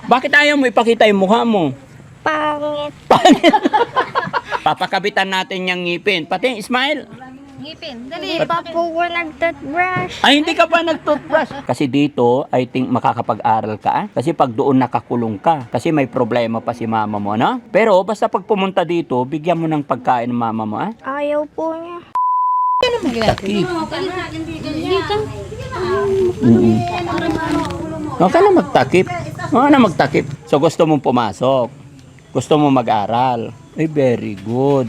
Bakit ayaw mo ipakita yung mukha mo? Pangit. Papakabitan natin yung ngipin. Pati, smile. Ngipin, Hindi dali. pa po ko nag-toothbrush. Ay, hindi ka pa nag-toothbrush. Kasi dito, I think makakapag-aral ka. Kasi pag doon nakakulong ka. Kasi may problema pa si mama mo, no? Pero basta pag pumunta dito, bigyan mo ng pagkain ng mama mo, ah? Ayaw po niya. Takip. Huwag ka na magtakip. Huwag ka na magtakip. So gusto mong pumasok. Gusto mong mag-aral. Ay, very good.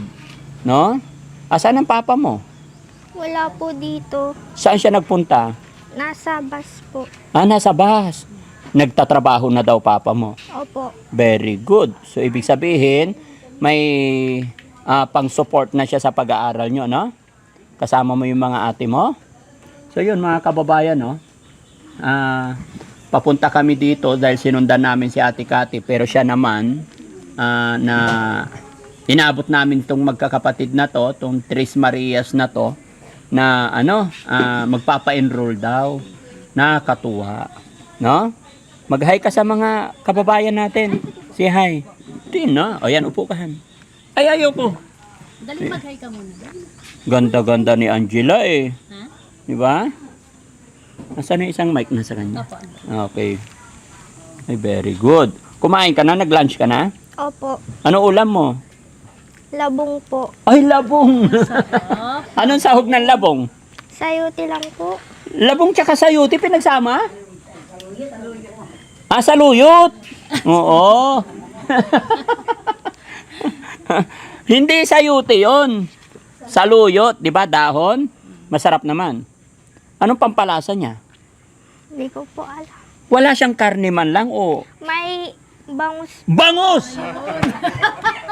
No? Asan ang papa mo? Wala po dito. Saan siya nagpunta? Nasa bus po. Ah, nasa bus. Nagtatrabaho na daw papa mo. Opo. Very good. So, ibig sabihin, may pang-support na siya sa pag-aaral nyo, no? Kasama mo yung mga ate mo. So, yun, mga kababayan, no? Papunta kami dito dahil sinundan namin si Ate Kati. Pero siya naman, na inaabot namin itong magkakapatid na to, itong Tres Marias na to, na magpapa-enroll daw. Nakakatuwa, no? Mag-hi ka sa mga kababayan natin. Say hi. Din, no? O yan, upo ka, Han. Ay, ayoko. Dali mag-hi ka muna. Ganda-ganda ni Angela eh. Ha? Di ba? Nasaan yung isang mic na sa kanya? Opo. Okay. Ay, very good. Kumain ka na? Nag-lunch ka na? Opo. Ano ulam mo? Labong po. Ay, labong! Sarap. Anong sahog ng labong? Sayuti lang po. Labong tsaka sayuti pinagsama? Ah, saluyot! Oo. Hindi sayuti yon. Saluyot, di ba? Dahon. Masarap naman. Anong pampalasa niya? Hindi ko po alam. Wala siyang karne man lang o May bangus. bangus!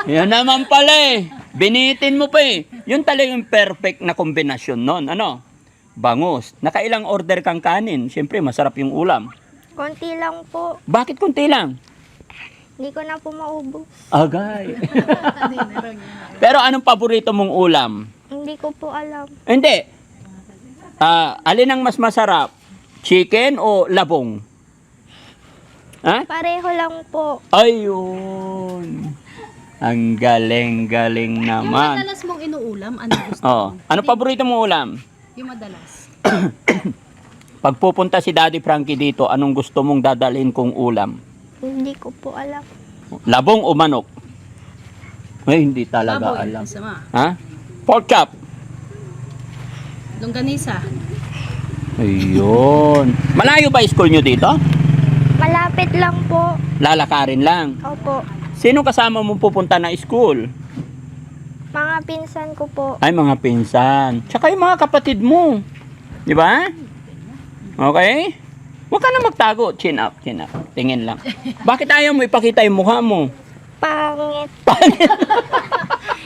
Yan naman pala eh. Binitin mo pa eh. Yun talagang perfect na kombinasyon nun. Ano? Bangus. Nakailang order kang kanin. Siyempre, masarap yung ulam. Konti lang po. Bakit kunti lang? Hindi ko na po maubos. Agay. Pero anong paborito mong ulam? Hindi ko po alam. Hindi. Alin ang mas masarap? Chicken o labong? Ha? Pareho lang po. Ayun. Ang galing-galing Yung naman. madalas mong inuulam, ano gusto Oh, mo? ano paborito mong ulam? Yung madalas. Pag pupunta si Daddy Frankie dito, anong gusto mong dadalhin kong ulam? Hindi ko po alam. Labong o manok? Ay, hindi talaga Baboy, alam. sama. Ha? Pork chop. Longganisa. Ayun. Malayo ba school nyo dito? Malapit lang po. Lalakarin lang. Opo. Sino kasama mo pupunta na school? Mga pinsan ko po. Ay, mga pinsan. Tsaka yung mga kapatid mo. Di ba? Okay? Huwag ka na magtago. Chin up, chin up. Tingin lang. Bakit ayaw mo ipakita yung mukha mo? Pangit.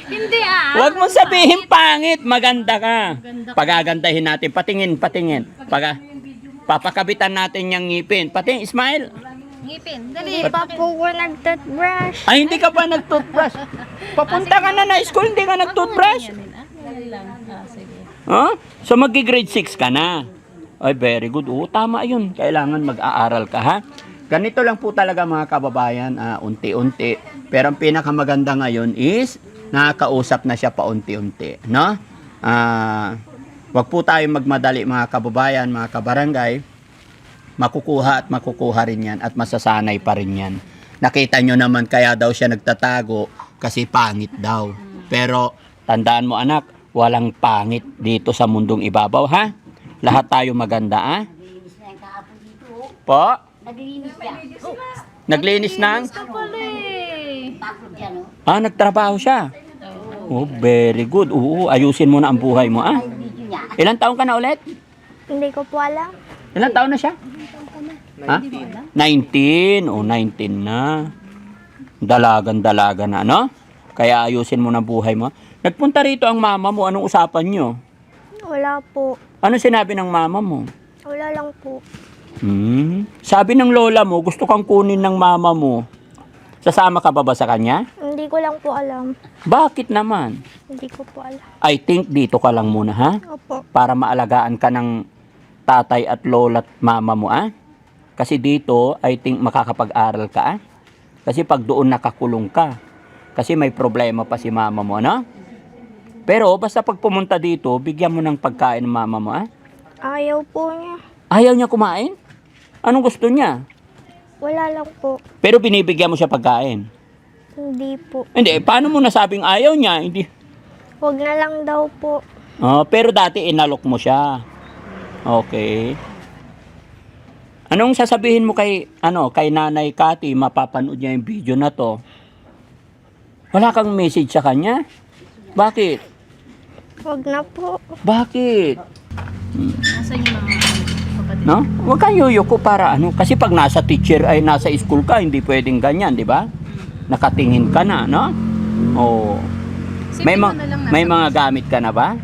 Hindi ah. Huwag mo sabihin pangit. Maganda ka. Maganda ka. Pagagandahin natin. Patingin, patingin. Papakabitan natin yung ngipin. Pati, smile. Ngipin, dali. Hindi pa po ko nag-toothbrush. Ay, hindi ka pa nag-toothbrush. Papunta ka na school, hindi ka nag-toothbrush. Yan lang. Sige. Huh? So, mag-grade 6 ka na. Ay, very good. Oo, tama yun. Kailangan mag-aaral ka, ha? Ganito lang po talaga mga kababayan, unti-unti. Pero ang pinakamaganda ngayon is, nakakausap na siya paunti-unti, no? Wag po tayong magmadali mga kababayan, mga kabarangay. Makukuha at makukuha rin yan at masasanay pa rin yan. Nakita nyo naman kaya daw siya nagtatago kasi pangit daw. Pero tandaan mo anak, walang pangit dito sa mundong ibabaw, ha? Lahat tayo maganda, ha? Po? Naglinis siya. Naglinis ng? Pala eh. Bakit yan, oh? Nagtrabaho siya. Oh, very good. Oo, ayusin mo na ang buhay mo, ah. Video niya. Ilang taon ka na ulit? Hindi ko po alam. Ilang taon na siya? Ha? 19. O, 19 na. Dalagan-dalaga na, no? Kaya ayusin mo na buhay mo. Nagpunta rito ang mama mo. Anong usapan nyo? Wala po. Ano sinabi ng mama mo? Wala lang po. Sabi ng lola mo, gusto kang kunin ng mama mo. Sasama ka ba sa kanya? Hindi ko lang po alam. Bakit naman? Hindi ko po alam. I think dito ka lang muna, ha? Opo. Para maalagaan ka ng tatay at lola at mama mo, ah? Kasi dito, I think makakapag-aral ka. Kasi pag doon nakakulong ka. Kasi may problema pa si mama mo, ano? Pero basta pag pumunta dito, bigyan mo ng pagkain ng mama mo, ah? Ayaw po niya. Ayaw niya kumain? Anong gusto niya? Wala lang po. Pero binibigyan mo siya pagkain. Hindi po. Hindi, paano mo nasabing ayaw niya? Hindi. Huwag na lang daw po. Oh, pero dati inalok mo siya. Okay. Anong sasabihin mo kay Nanay Cathy, mapapanood niya yung video na to? Wala kang message sa kanya? Bakit? Huwag na po. Bakit? Nasaan yung mga kapatid? No? Huwag kang yuyuko para kasi pag nasa teacher ay nasa school ka, hindi pwedeng ganyan, di ba? Nakatingin ka na, no? Oh. May, Isipin mo na lang may nasa- mga gamit ka na ba?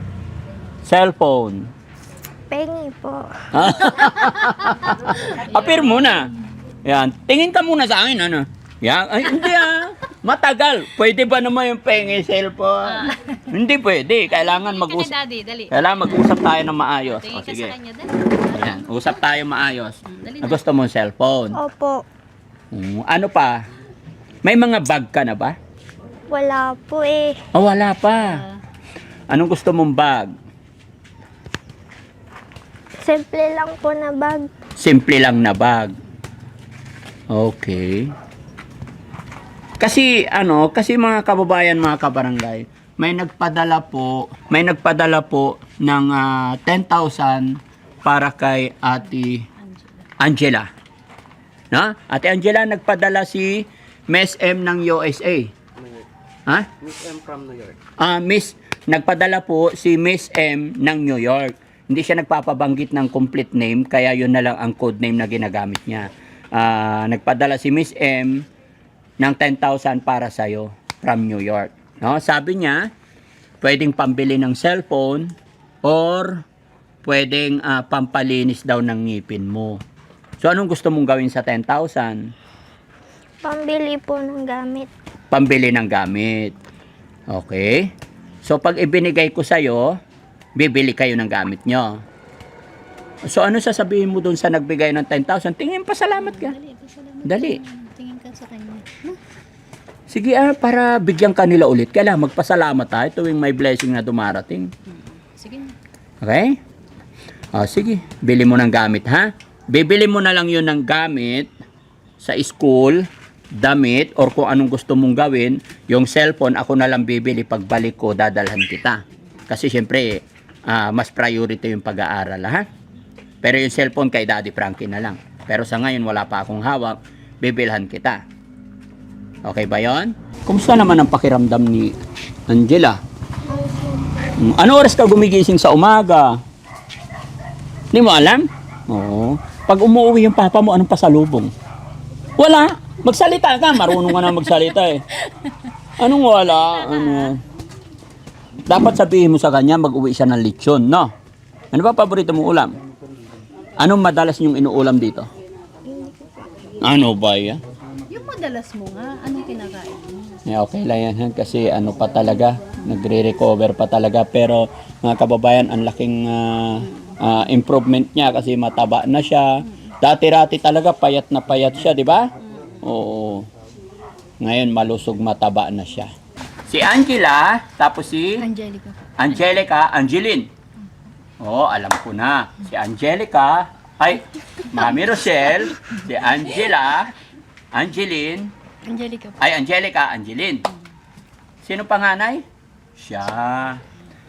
Cellphone. Pengi po. Apir muna. Yan. Tingin ka muna sa akin, ano? Yan. Ay, hindi Matagal. Pwede ba naman yung pengi cellphone? Hindi pwede. Kailangan Tingin ka mag-usap. na, Daddy, dali. Kailangan mag-usap tayo ng maayos. Tingin O, ka sige. sa kanya, dali. Ayan. Usap tayo maayos. Dali Na na. gusto mo cellphone? Opo. Ano pa? May mga bag ka na ba? Wala po eh. Oh, wala pa. Anong gusto mong bag? Simple lang po na bag. Simple lang na bag. Okay. Kasi mga kababayan, mga kabarangay, may nagpadala po ng 10,000 para kay Ate Angela. No? Ate Angela, nagpadala si Miss M ng USA. Ha? Miss M from New York. Nagpadala po si Miss M ng New York. Hindi siya nagpapabanggit ng complete name, kaya yun na lang ang code name na ginagamit niya. Nagpadala si Miss M ng 10,000 para sa'yo from New York. No? Sabi niya, pwedeng pambili ng cellphone or pwedeng pampalinis daw ng ngipin mo. So, anong gusto mong gawin sa 10,000? Pambili po ng gamit. Pambili ng gamit. Okay? So, pag ibinigay ko sa'yo, bibili kayo ng gamit nyo. So, ano sasabihin mo dun sa nagbigay ng 10,000? Tingin, pasalamat ka. Dali, pasalamat. Dali. Tingin ka sa kanya. Sige, para bigyan ka nila ulit. Kailangan magpasalamat tayo tuwing may blessing na dumarating. Sige na. Okay? Sige, bili mo ng gamit, ha? Bibili mo na lang yun ng gamit sa school, damit, or kung anong gusto mong gawin. Yung cellphone, ako na lang bibili. Pagbalik ko, dadalhan kita. Kasi syempre, mas priority yung pag-aaral, ha? Pero yung cellphone kay Daddy Frankie na lang. Pero sa ngayon, wala pa akong hawak. Bibilhan kita. Okay ba yon? Kumusta naman ang pakiramdam ni Angela? Ano oras ka gumigising sa umaga? Hindi mo alam? Oo. Pag umuwi yung papa mo, anong pasalubong? Wala. Magsalita ka. Marunong ka na magsalita eh. Anong wala? Dapat sabihin mo sa kanya, mag-uwi siya ng lechon, no? Ano ba paborito mong ulam? Anong madalas niyong inuulam dito? Ano ba yan? Yung madalas mo nga, anong kinakain mo? Yeah, okay lang yan kasi pa talaga, nagre-recover pa talaga, pero mga kababayan, ang laking improvement niya kasi mataba na siya. Dati-rati talaga payat na payat siya, di ba? Oo. Ngayon malusog, mataba na siya. Si Angela, tapos si Angelica. Angeline. Oo, alam ko na. Si Angelica, Mami Rochelle, si Angela, Angeline, Angelica. Angelica, Angeline. Sino panganay? Siya.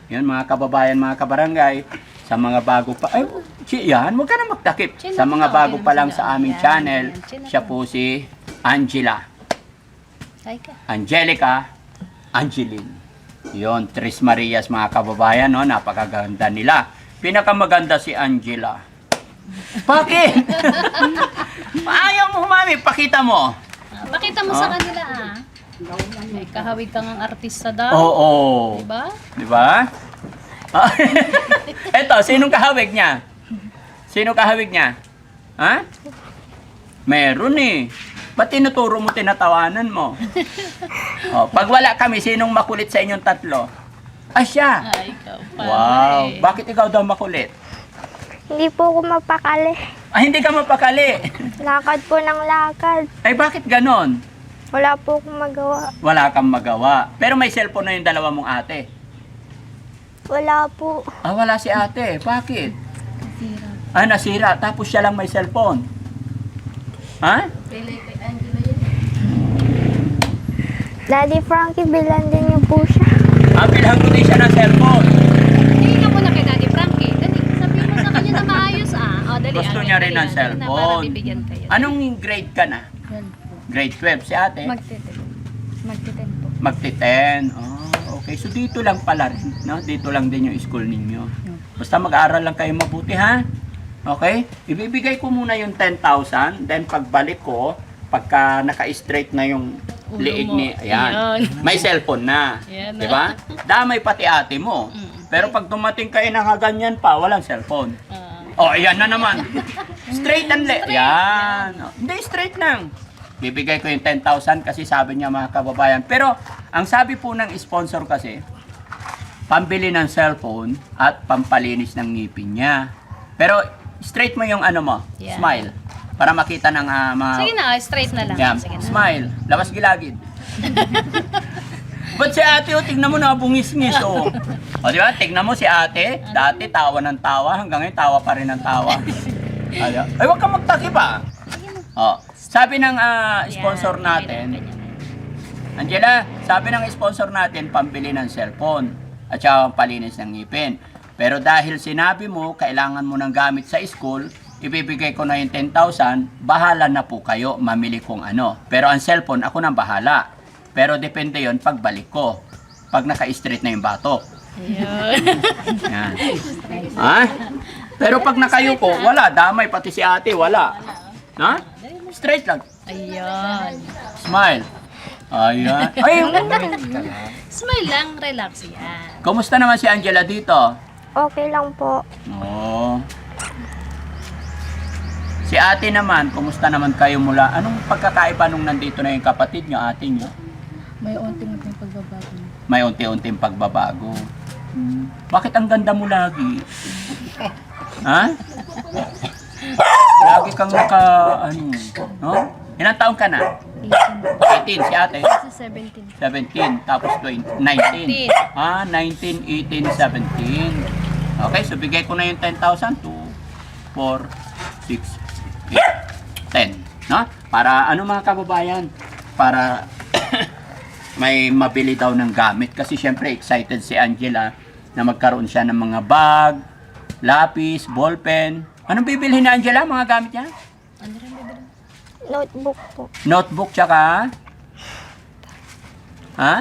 Yun, mga kababayan, mga kabarangay, sa mga bago pa, yan, huwag ka na magtakip. Sa mga bago pa lang sa aming channel, siya po si Angela. Hi ka. Angelica, Angeline. Yun, Tres Marias, mga kababayan, no? Napakaganda nila. Pinakamaganda si Angela. Bakit? Ayaw mo, mami, pakita mo. Pakita mo sa kanila May kahawig kang ang artista daw. Oo. Diba? Diba? Eto, sinong kahawig niya? Sino kahawig niya? Ha? Meron eh. Ba't tinuturo mo, tinatawanan mo? Pag wala kami, sinong makulit sa inyong tatlo? Siya. Ikaw pa. Wow. Bakit ikaw daw makulit? Hindi po ako mapakali. Ah, hindi ka mapakali. Lakad po ng lakad. Ay, bakit ganon? Wala po akong magawa. Wala kang magawa. Pero may cellphone na yung dalawa mong ate. Wala po. Ah, wala si ate. Bakit? Nasira. Ah, nasira. Tapos siya lang may cellphone. Ha? Relay kay Angela yun. Daddy Frankie, bilan din niyo po siya. Ah, bilhan ko din siya ng cellphone. Hindi ka muna kay Daddy Frankie. Dali, sabihin mo sa kanya na maayos O, dali. Gusto Angel, niya rin dali, ng Angel, cellphone. Na para bibigyan kayo. Anong grade ka na? Grade 12. Si ate? Magtiten po. Magti-10. Oh, okay. So dito lang pala rin, no? Dito lang din yung school ninyo. Basta mag-aaral lang kayo mabuti, ha? Okay? Ibibigay ko muna yung 10,000, then pagbalik ko, pagka naka-straight na yung Ulo liig mo. ni, ayan, Ayan. may cellphone na. Ayan na. Di ba? Damay pati ate mo. Pero pag dumating kayo nakaganyan pa, walang cellphone. Oh, ayan na naman. Straight and Yan. Oh, hindi, straight lang. Bibigay ko yung 10,000 kasi sabi niya mga kababayan. Pero, ang sabi po ng sponsor kasi, pambili ng cellphone at pampalinis ng ngipin niya. Pero, straight mo yung ano mo, Yeah. smile. Para makita ng mga... Sige na, straight na lang. Yan, Sige na. smile. Labas gilagid. Ba't si ate, tignan mo na, bungis-ngis, O, di ba? Tignan mo si ate, dati tawa ng tawa, hanggang ngayon tawa pa rin ng tawa. Ay, huwag kang magtakip, sabi ng sponsor Yan, natin, ganyan. Angela, sabi ng sponsor natin, pambili ng cellphone at saka palinis ng ngipin. Pero dahil sinabi mo, kailangan mo ng gamit sa school, ibibigay ko na yung 10,000, bahala na po kayo, mamili kung ano. Pero ang cellphone, ako nang bahala. Pero depende yon pagbalik ko. Pag naka-straight na yung batok. Ayun. Yan. Ha? Pero pag nakayuko, wala. Damay, pati si ate, wala. Ha? Straight lang. Ayun. Smile. Ayan. Ay, Smile lang, relax yan. kumusta naman si Angela dito? Okay lang po. Oo. Si ate naman, kumusta naman kayo mula? Anong pagkakaiba nung nandito na yung kapatid nyo, ate nyo? May unting-unting pagbabago. May unti-unting pagbabago. Bakit ang ganda mo lagi? Ha? Lagi kang no? Ilang taon ka na? 18, si ate? 17. 17, tapos 20, 19. 19, 18, 17. Okay, so bigay ko na yung 10,000 to 4, 6, 8, 10. No? Para ano mga kababayan? Para may mabili daw ng gamit. Kasi syempre excited si Angela na magkaroon siya ng mga bag, lapis, ballpen. Anong bibilhin ni Angela? Mga gamit niya? Ano rin bibili? Notebook po. Notebook tsaka? Ha?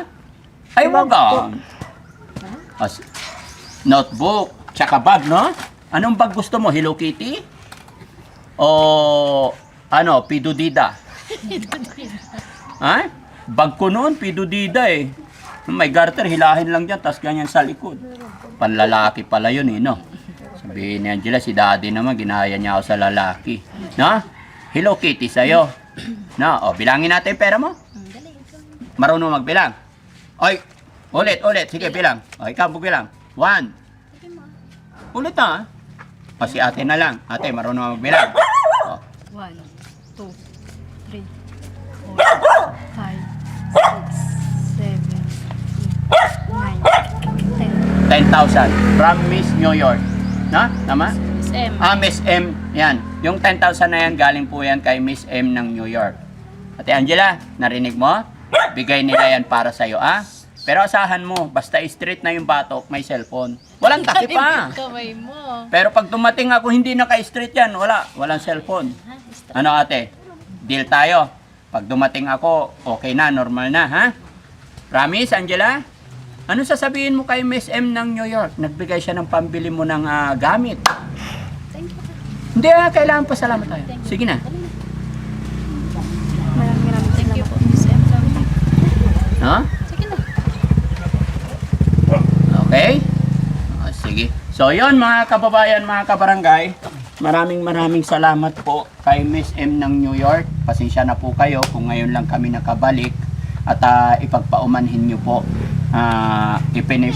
Ay, wag ah. Notebook tsaka bag, no? Anong bag gusto mo? Hello Kitty? O ano, Pidudida? Ha? Bag ko noon, Pidudida eh. May garter, hilahin lang dyan, tas ganyan sa likod. Panlalaki pala yun eh, no? Sabihin ni Angela, si daddy naman, ginaya niya ako sa lalaki. No? Hello Kitty sa'yo. No? O, bilangin natin yung pera mo. Dali, ikaw. Marunong magbilang. Oy, ulit. Sige, bilang. O, ikaw bilang. 1. Ulit ha. O, si ate na lang. Ate, marunong magbilang. O, 1, 2, 3, 4, 5, 6, 7, 8, 9, 10. 10,000 from Miss New York. Na? Tama? Miss M. Miss M. Yan. Yung 10,000 na yan, galing po yan kay Miss M ng New York. Ate Angela, narinig mo? Bigay nila yan para sa'yo, Pero asahan mo, basta straight na yung batok, may cellphone. Walang takip pa. Kamay mo. Pero pag dumating ako, hindi naka-straight yan. Walang cellphone. Ano ate? Deal tayo. Pag dumating ako, okay na, normal na, ha? Promise, Angela? Ano sasabihin mo kay Miss M ng New York? Nagbigay siya ng pambili mo ng gamit. Thank you. Hindi, kailangan pa salamat tayo. Sige na. Maraming thank you po, Miss M. No? Sige na. Okay? Sige. So, yon mga kababayan, mga kabarangay. Maraming salamat po kay Miss M ng New York. Pasensya na po kayo kung ngayon lang kami nakabalik. At ipagpaumanhin nyo po.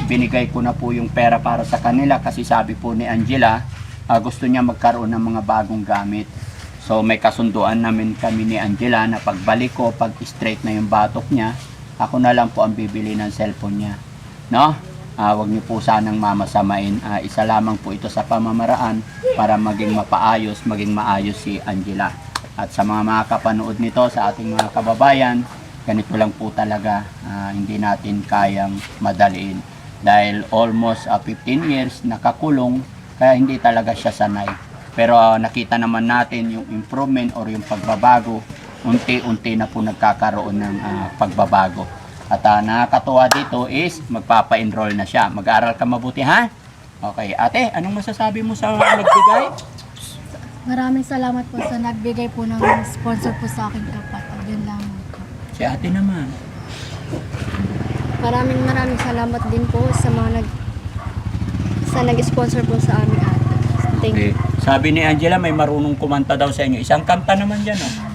Binigay ko na po yung pera para sa kanila kasi sabi po ni Angela, gusto niya magkaroon ng mga bagong gamit. So may kasunduan namin kami ni Angela na pagbalik ko, pag straight na yung batok niya, ako na lang po ang bibili ng cellphone niya. No? Wag niyo po sanang mamasamain. Isa lamang po ito sa pamamaraan para maging mapaayos, maging maayos si Angela. At sa mga kapanood nito, sa ating mga kababayan, ganito lang po talaga, hindi natin kayang madaliin. Dahil almost 15 years nakakulong, kaya hindi talaga siya sanay. Pero nakita naman natin yung improvement or yung pagbabago, unti-unti na po nagkakaroon ng pagbabago. At nakakatuwa dito is magpapa-enroll na siya. Mag-aaral ka mabuti, ha? Okay, ate, anong masasabi mo sa nagbigay? Maraming salamat po sa nagbigay po ng sponsor po sa aking kapatid. Yun lang po. Si ate naman. Maraming salamat din po sa mga nag-sponsor po sa aming ate. Thank you. Okay. Sabi ni Angela, may marunong kumanta daw sa inyo. Isang kanta naman dyan, oh.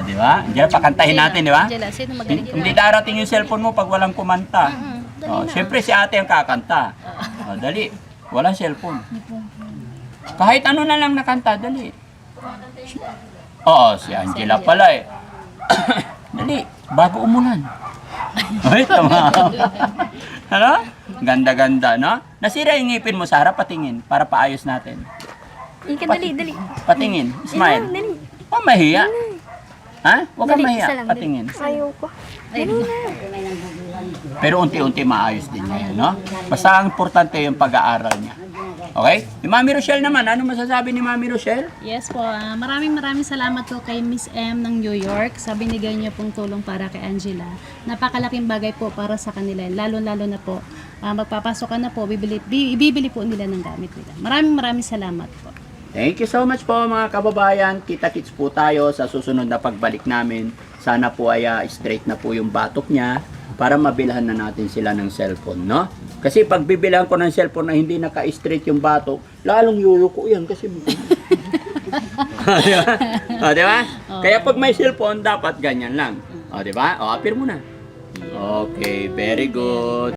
Di ba? Angela, pakantahin natin, di ba? Angela, sino magaling Hindi darating yung cellphone mo pag walang kumanta. Siyempre si ate ang kakanta. Dali. Walang cellphone. Kahit ano na lang nakanta, dali. Oo, si Angela pala eh. Dali, bago umulan. Ay, tama. Ano? Ganda-ganda, no? Nasira yung ngipin mo, Sarah, patingin para paayos natin. Ika, dali. Patingin, smile. Dali. Oh, mahiya. Ha? Huwag kang Dali, mahiya, isa lang, patingin. Ayoko. Pero unti-unti maayos din niya yun, no? Basta ang importante yung pag-aaral niya. Okay? Si Mami Rochelle naman, ano masasabi ni Mami Rochelle? Yes po, maraming salamat po kay Miss M ng New York sa binigay niyo pong tulong para kay Angela. Napakalaking bagay po para sa kanila, lalo-lalo na po, magpapasok ka na po, ibibili po nila ng gamit nila. Maraming salamat po. Thank you so much po mga kababayan. Kita-kits po tayo sa susunod na pagbalik namin. Sana po ay straight na po yung batok niya para mabilhan na natin sila ng cellphone, no? Kasi pag bibilhan ko ng cellphone na hindi naka-straight yung batok, lalong yuyuko yan kasi di ba? Kaya pag may cellphone, dapat ganyan lang. Di ba? Appear mo na. Okay, very good.